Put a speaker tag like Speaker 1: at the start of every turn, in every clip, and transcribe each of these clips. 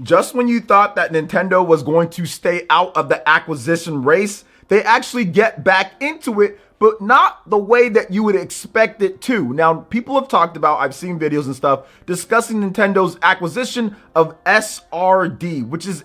Speaker 1: Just when you thought that Nintendo was going to stay out of the acquisition race, they actually get back into it, but not the way that you would expect it to. Now, people have talked about, I've seen videos and stuff, discussing Nintendo's acquisition of SRD, which is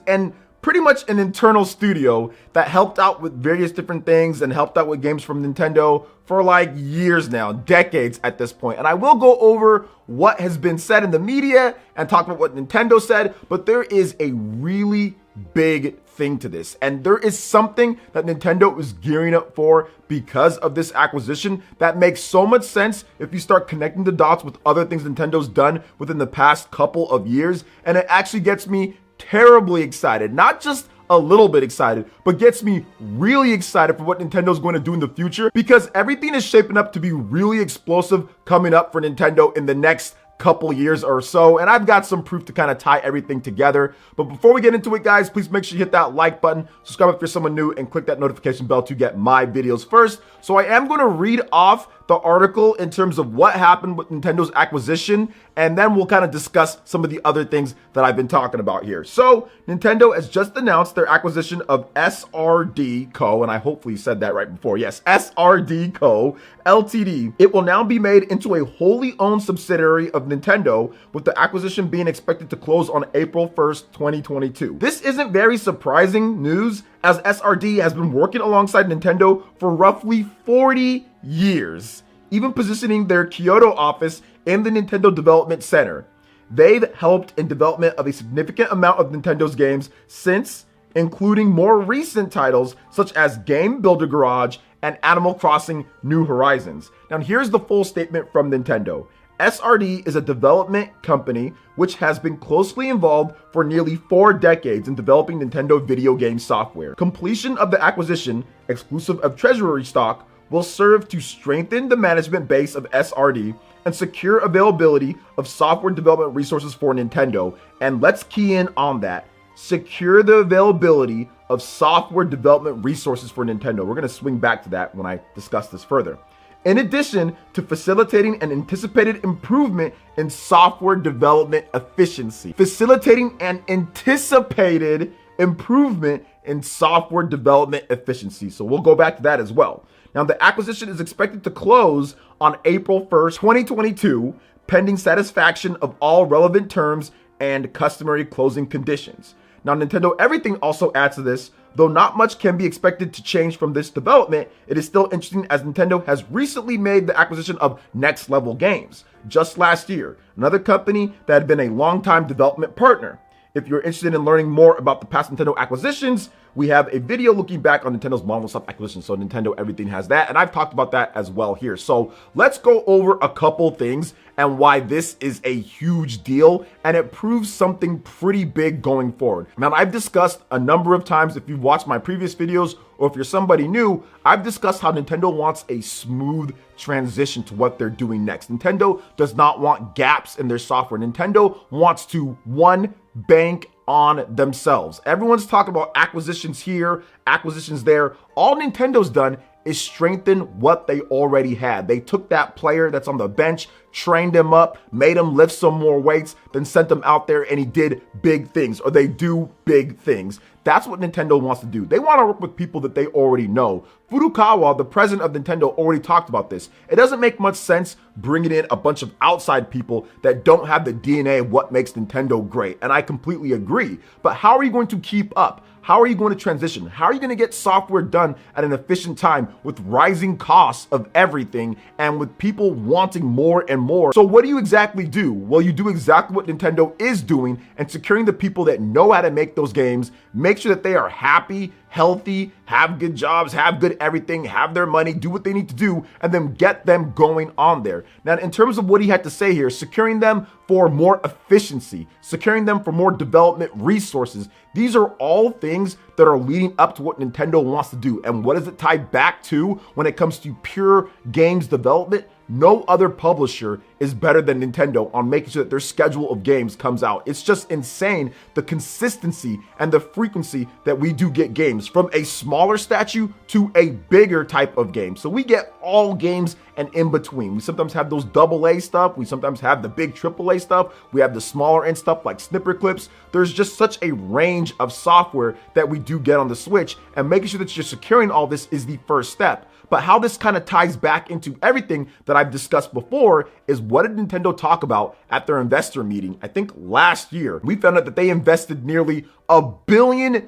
Speaker 1: pretty much an internal studio that helped out with various different things and helped out with games from Nintendo for like years now, decades at this point. And I will go over what has been said in the media and talk about what Nintendo said, but there is a really big thing to this. And there is something that Nintendo is gearing up for because of this acquisition that makes so much sense if you start connecting the dots with other things Nintendo's done within the past couple of years. And it actually gets me terribly excited, not just a little bit excited, but gets me really excited for what Nintendo's going to do in the future, because everything is shaping up to be really explosive coming up for Nintendo in the next couple years or so, and I've got some proof to kind of tie everything together. But before we get into it, guys, please make sure you hit that like button, subscribe if you're someone new, and click that notification bell to get my videos first. So I am going to read off the article in terms of what happened with Nintendo's acquisition, and then we'll kind of discuss some of the other things that I've been talking about here. So Nintendo has just announced their acquisition of SRD Co., and I hopefully said that right before. Yes, SRD Co. Ltd. It will now be made into a wholly owned subsidiary of Nintendo, with the acquisition being expected to close on April 1st, 2022. This isn't very surprising news, as SRD has been working alongside Nintendo for roughly 40 years, even positioning their Kyoto office in the Nintendo Development Center. They've helped in development of a significant amount of Nintendo's games since, including more recent titles such as Game Builder Garage and Animal Crossing New Horizons. Now here's the full statement from Nintendo. SRD is a development company which has been closely involved for nearly 4 decades in developing Nintendo video game software. Completion of the acquisition, exclusive of treasury stock, will serve to strengthen the management base of SRD and secure availability of software development resources for Nintendo. And let's key in on that. Secure the availability of software development resources for Nintendo. We're going to swing back to that when I discuss this further. In addition to facilitating an anticipated improvement in software development efficiency. Facilitating an anticipated improvement in software development efficiency. So we'll go back to that as well. Now, the acquisition is expected to close on April 1st, 2022, pending satisfaction of all relevant terms and customary closing conditions. Now, Nintendo Everything also adds to this. Though not much can be expected to change from this development, it is still interesting as Nintendo has recently made the acquisition of Next Level Games just last year, another company that had been a long-time development partner. If you're interested in learning more about the past Nintendo acquisitions, we have a video looking back on Nintendo's Marvel Soft acquisition. So Nintendo Everything has that, and I've talked about that as well here. So let's go over a couple things and why this is a huge deal, and it proves something pretty big going forward. Now, I've discussed a number of times, if you've watched my previous videos, or if you're somebody new, I've discussed how Nintendo wants a smooth transition to what they're doing next. Nintendo does not want gaps in their software. Nintendo wants to, one, bank on themselves. Everyone's talking about acquisitions here, acquisitions there. All Nintendo's done is strengthen what they already had. They took that player that's on the bench, trained him up, made him lift some more weights, then sent him out there and he did big things, or they do big things. That's what Nintendo wants to do. They want to work with people that they already know. Furukawa, the president of Nintendo, already talked about this. It doesn't make much sense bringing in a bunch of outside people that don't have the DNA of what makes Nintendo great. And I completely agree. But how are you going to keep up? How are you going to transition? How are you going to get software done at an efficient time with rising costs of everything and with people wanting more and more? So what do you exactly do? Well, you do exactly what Nintendo is doing and securing the people that know how to make those games, make sure that they are happy, healthy, have good jobs, have good everything, have their money, do what they need to do, and then get them going on there. Now, in terms of what he had to say here, securing them for more efficiency, securing them for more development resources, these are all things that are leading up to what Nintendo wants to do. And what does it tie back to when it comes to pure games development? no other publisher is better than Nintendo on making sure that their schedule of games comes out. It's just insane, the consistency and the frequency that we do get games, from a smaller statue to a bigger type of game. So we get all games and in between. We sometimes have those AA stuff. We sometimes have the big AAA stuff. We have the smaller end stuff like snipper clips. There's just such a range of software that we do get on the Switch, and making sure that you're securing all this is the first step. But how this kind of ties back into everything that I've discussed before is, what did Nintendo talk about at their investor meeting? I think last year, we found out that they invested nearly $1 billion.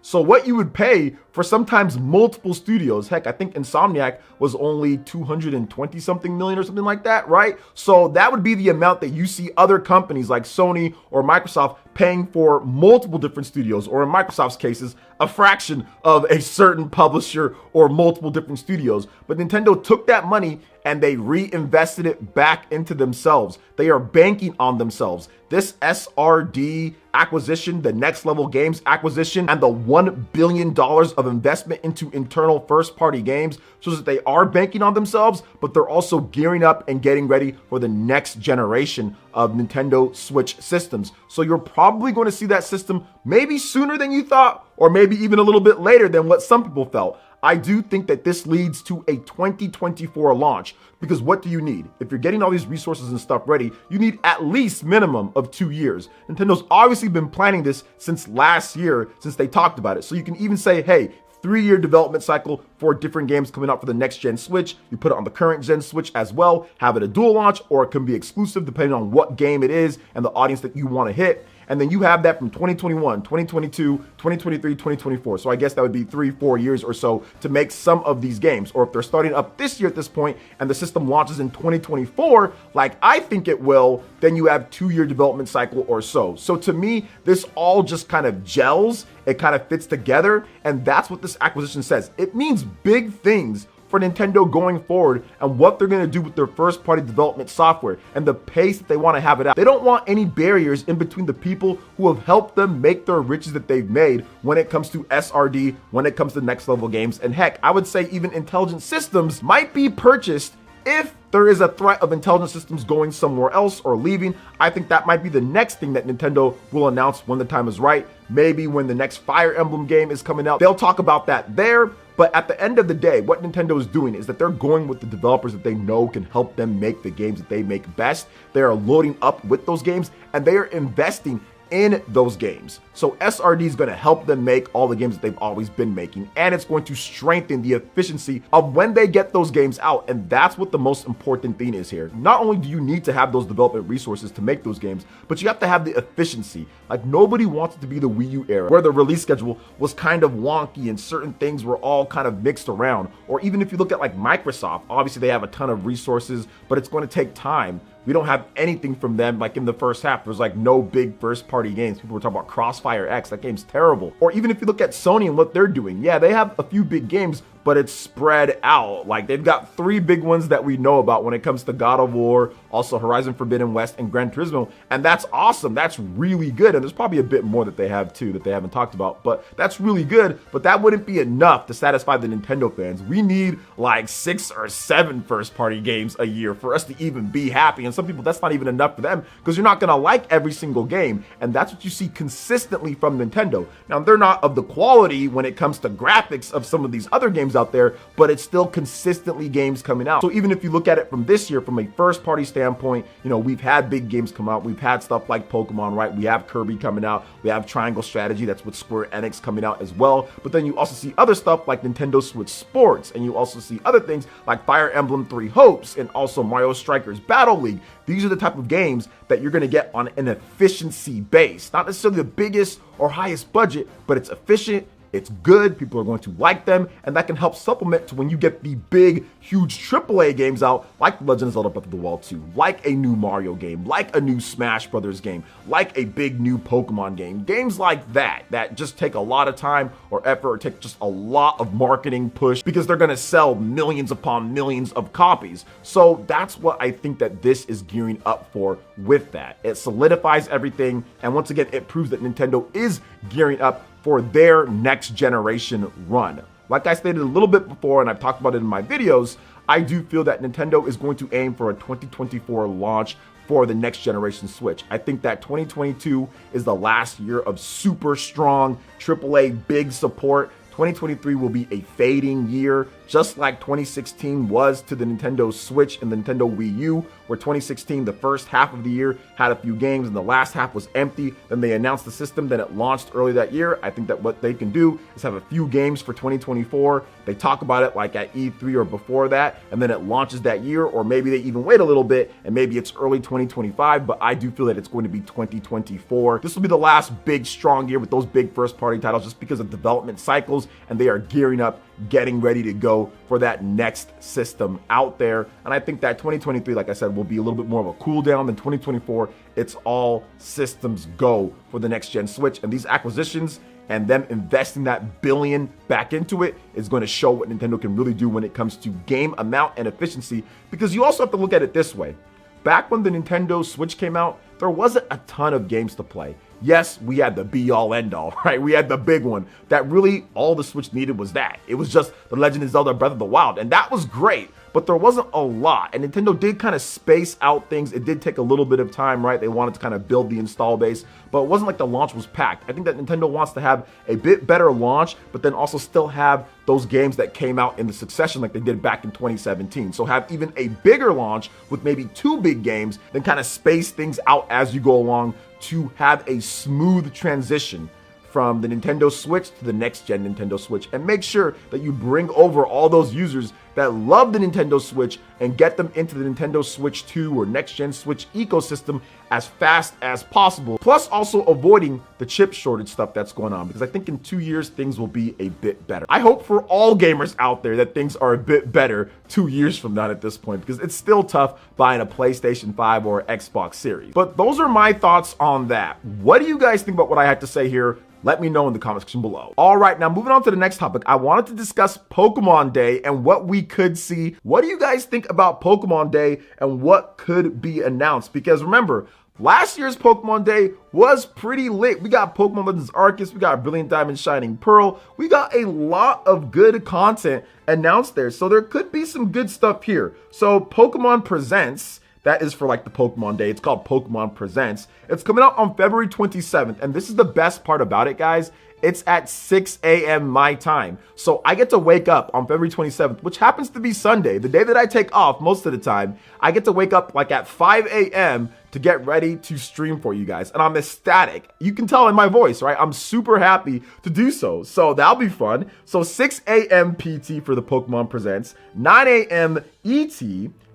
Speaker 1: So what you would pay for sometimes multiple studios, heck, I think Insomniac was only 220 something million or something like that, right? So that would be the amount that you see other companies like Sony or Microsoft paying for multiple different studios, or in Microsoft's cases, a fraction of a certain publisher or multiple different studios. But Nintendo took that money and they reinvested it back into themselves. They are banking on themselves. This SRD acquisition, the Next Level Games acquisition, and the $1 billion of investment into internal first-party games shows that they are banking on themselves, but they're also gearing up and getting ready for the next generation of Nintendo Switch systems. So you're probably going to see that system maybe sooner than you thought, or maybe even a little bit later than what some people felt. I do think that this leads to a 2024 launch, because what do you need? If you're getting all these resources and stuff ready, you need at least minimum of 2 years. Nintendo's obviously been planning this since last year, since they talked about it. So you can even say, hey, 3-year development cycle for different games coming out for the next gen Switch. You put it on the current gen Switch as well, have it a dual launch, or it can be exclusive depending on what game it is and the audience that you want to hit. And then you have that from 2021, 2022, 2023, 2024. So I guess that would be 3-4 years or so to make some of these games. Or if they're starting up this year at this point and the system launches in 2024, like I think it will, then you have 2-year development cycle or so. So to me, this all just kind of gels. It kind of fits together. And that's what this acquisition says. It means big things for Nintendo going forward and what they're going to do with their first party development software and the pace that they want to have it out. They don't want any barriers in between the people who have helped them make their riches that they've made when it comes to SRD, when it comes to Next Level Games. And heck, I would say even Intelligent Systems might be purchased if there is a threat of Intelligent Systems going somewhere else or leaving. I think that might be the next thing that Nintendo will announce when the time is right. Maybe when the next Fire Emblem game is coming out, they'll talk about that there. But at the end of the day, what Nintendo is doing is that they're going with the developers that they know can help them make the games that they make best. They are loading up with those games and they are investing in those games. So SRD is going to help them make all the games that they've always been making, and it's going to strengthen the efficiency of when they get those games out. And that's what the most important thing is here. Not only do you need to have those development resources to make those games, but you have to have the efficiency. Like, nobody wants it to be the Wii U era where the release schedule was kind of wonky and certain things were all kind of mixed around. Or even if you look at like Microsoft, obviously they have a ton of resources, but it's going to take time. We don't have anything from them. Like in the first half, there's like no big first party games. People were talking about Crossfire X. That game's terrible. Or even if you look at Sony and what they're doing, yeah, they have a few big games, but it's spread out. Like, they've got 3 big ones that we know about when it comes to God of War, also Horizon Forbidden West, and Gran Turismo. And that's awesome. That's really good. And there's probably a bit more that they have too that they haven't talked about, but that's really good. But that wouldn't be enough to satisfy the Nintendo fans. We need like 6 or 7 first party games a year for us to even be happy. And some people, that's not even enough for them, because you're not going to like every single game. And that's what you see consistently from Nintendo. Now, they're not of the quality when it comes to graphics of some of these other games out there, but it's still consistently games coming out. So even if you look at it from this year, from a first party standpoint, you know, we've had big games come out. We've had stuff like Pokemon, right? We have Kirby coming out. We have Triangle Strategy. That's with Square Enix coming out as well. But then you also see other stuff like Nintendo Switch Sports, and you also see other things like Fire Emblem 3 Hopes and also Mario Strikers Battle League. These are the type of games that you're going to get on an efficiency base. Not necessarily the biggest or highest budget, but it's efficient. It's good, people are going to like them, and that can help supplement to when you get the big, huge AAA games out, like Legend of Zelda Breath of the Wild 2, like a new Mario game, like a new Smash Brothers game, like a big new Pokemon game. Games like that just take a lot of time or effort, or take just a lot of marketing push, because they're gonna sell millions upon millions of copies. So that's what I think that this is gearing up for with that. It solidifies everything, and once again, it proves that Nintendo is gearing up for their next generation run. like I stated a little bit before, and I've talked about it in my videos, I do feel that Nintendo is going to aim for a 2024 launch for the next generation Switch. I think that 2022 is the last year of super strong AAA big support. 2023 will be a fading year, just like 2016 was to the Nintendo Switch and the Nintendo Wii U, where 2016, the first half of the year had a few games and the last half was empty. Then they announced the system, then it launched early that year. I think that what they can do is have a few games for 2024. They talk about it like at E3 or before that, and then it launches that year, or maybe they even wait a little bit and maybe it's early 2025, but I do feel that it's going to be 2024. This will be the last big, strong year with those big first-party titles just because of development cycles, and they are gearing up, getting ready to go for that next system out there. And I think that 2023, like I said, will be a little bit more of a cool down than 2024. It's all systems go for the next gen Switch, and these acquisitions and them investing that billion back into it is going to show what Nintendo can really do when it comes to game amount and efficiency. Because you also have to look at it this way. Back when the Nintendo Switch came out, there wasn't a ton of games to play. Yes, we had the be-all, end-all, right? We had the big one that really all the Switch needed was that. It was just The Legend of Zelda Breath of the Wild, and that was great, but there wasn't a lot. And Nintendo did kind of space out things. It did take a little bit of time, right? They wanted to kind of build the install base, but it wasn't like the launch was packed. I think that Nintendo wants to have a bit better launch, but then also still have those games that came out in the succession like they did back in 2017. So have even a bigger launch with maybe 2 big games, then kind of space things out as you go along to have a smooth transition from the Nintendo Switch to the next gen Nintendo Switch, and make sure that you bring over all those users that love the Nintendo Switch and get them into the Nintendo Switch 2 or next gen Switch ecosystem as fast as possible. Plus also avoiding the chip shortage stuff that's going on, because I think in 2 years things will be a bit better. I hope for all gamers out there that things are a bit better 2 years from now at this point, because it's still tough buying a PlayStation 5 or Xbox Series. But those are my thoughts on that. What do you guys think about what I had to say here? Let me know in the comment section below. All right, now moving on to the next topic, I wanted to discuss Pokemon Day and what we could see. What do you guys think about Pokemon Day and what could be announced? Because remember, last year's Pokemon Day was pretty lit. We got Pokemon Legends Arceus, we got Brilliant Diamond Shining Pearl. We got a lot of good content announced there, so there could be some good stuff here. So Pokemon Presents, that is for like the Pokemon Day. It's called Pokemon Presents. It's coming out on February 27th. And this is the best part about it, guys. It's at 6 a.m. my time. So I get to wake up on February 27th, which happens to be Sunday, the day that I take off most of the time. I get to wake up like at 5 a.m. to get ready to stream for you guys. And I'm ecstatic. You can tell in my voice, right? I'm super happy to do so. So that'll be fun. So 6 a.m. PT for the Pokemon Presents, 9 a.m. ET,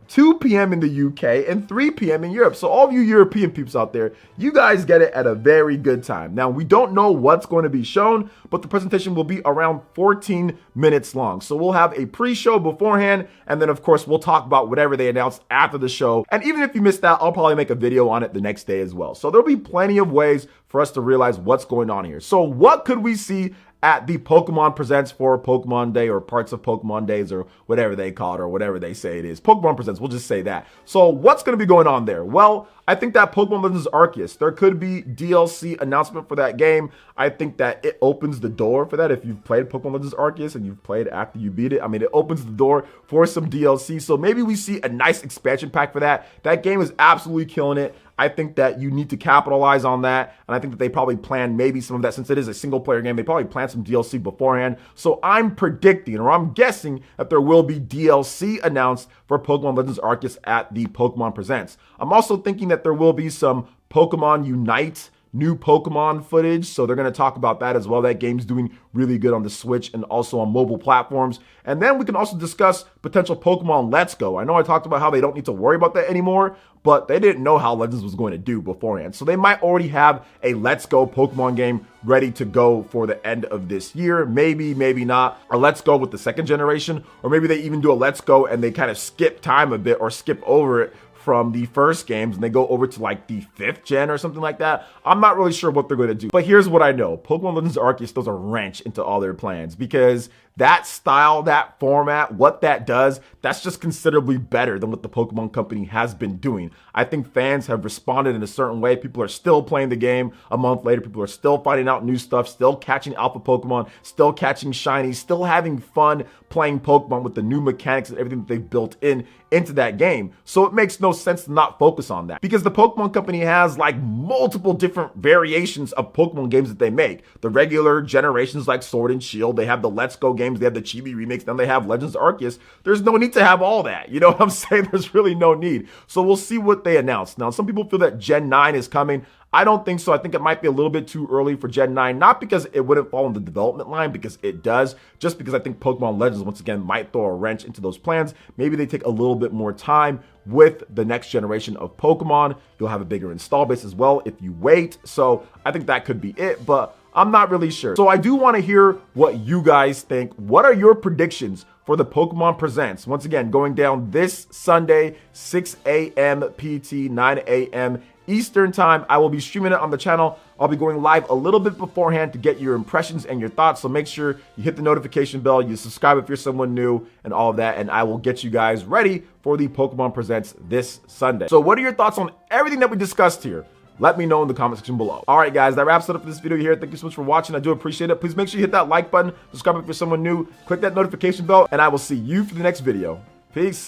Speaker 1: 2 p.m. in the UK, and 3 p.m. in Europe. So all of you European peeps out there, you guys get it at a very good time. Now, we don't know what's going to be shown, but the presentation will be around 14 minutes long. So we'll have a pre-show beforehand, and then of course, we'll talk about whatever they announce after the show. And even if you missed that, I'll probably make a video on it the next day as well. So there'll be plenty of ways for us to realize what's going on here. So what could we see at the Pokemon Presents for Pokemon Day, or parts of Pokemon Days, or whatever they call it, or whatever they say it is? Pokemon Presents, we'll just say that. So what's going to be going on there? Well, I think that Pokemon Legends Arceus, there could be DLC announcement for that game. I think that it opens the door for that. If you've played Pokemon Legends Arceus and you've played after you beat it, I mean, it opens the door for some DLC. So maybe we see a nice expansion pack for that. That game is absolutely killing it. I think that you need to capitalize on that. And I think that they probably plan maybe some of that, since it is a single player game, they probably plan some DLC beforehand. So I'm predicting, or I'm guessing, that there will be DLC announced for Pokemon Legends Arceus at the Pokemon Presents. I'm also thinking that there will be some Pokemon Unite new Pokemon footage, so they're going to talk about that as well. That game's doing really good on the Switch and also on mobile platforms. And then we can also discuss potential Pokemon Let's Go. I know I talked about how they don't need to worry about that anymore, but they didn't know how Legends was going to do beforehand. So they might already have a Let's Go Pokemon game ready to go for the end of this year. Maybe, maybe not. A Let's Go with the second generation, or maybe they even do a Let's Go and they kind of skip time a bit or skip over it from the first games and they go over to like the 5th gen or something like that. I'm not really sure what they're going to do. But here's what I know. Pokemon Legends Arceus throws a wrench into all their plans because that style, that format, what that does, that's just considerably better than what the Pokemon Company has been doing. I think fans have responded in a certain way. People are still playing the game a month later. People are still finding out new stuff, still catching alpha Pokemon, still catching shinies, still having fun playing Pokemon with the new mechanics and everything that they've built into that game. So it makes no sense to not focus on that because the Pokemon Company has like multiple different variations of Pokemon games that they make. The regular generations like Sword and Shield, they have the Let's Go games, they have the Chibi remakes, then they have Legends Arceus. There's no need to have all that. You know what I'm saying? There's really no need. So we'll see what they announce. Now, some people feel that Gen 9 is coming. I don't think so. I think it might be a little bit too early for Gen 9, not because it wouldn't fall in the development line, because it does, just because I think Pokemon Legends, once again, might throw a wrench into those plans. Maybe they take a little bit more time with the next generation of Pokemon. You'll have a bigger install base as well if you wait. So I think that could be it, but I'm not really sure. So I do want to hear what you guys think. What are your predictions for the Pokemon Presents? Once again, going down this Sunday, 6 a.m. PT, 9 a.m. Eastern time. I will be streaming it on the channel. I'll be going live a little bit beforehand to get your impressions and your thoughts. So make sure you hit the notification bell, you subscribe if you're someone new and all of that. And I will get you guys ready for the Pokemon Presents this Sunday. So what are your thoughts on everything that we discussed here? Let me know in the comment section below. All right, guys, that wraps it up for this video here. Thank you so much for watching. I do appreciate it. Please make sure you hit that like button, subscribe if you're someone new, click that notification bell, and I will see you for the next video. Peace.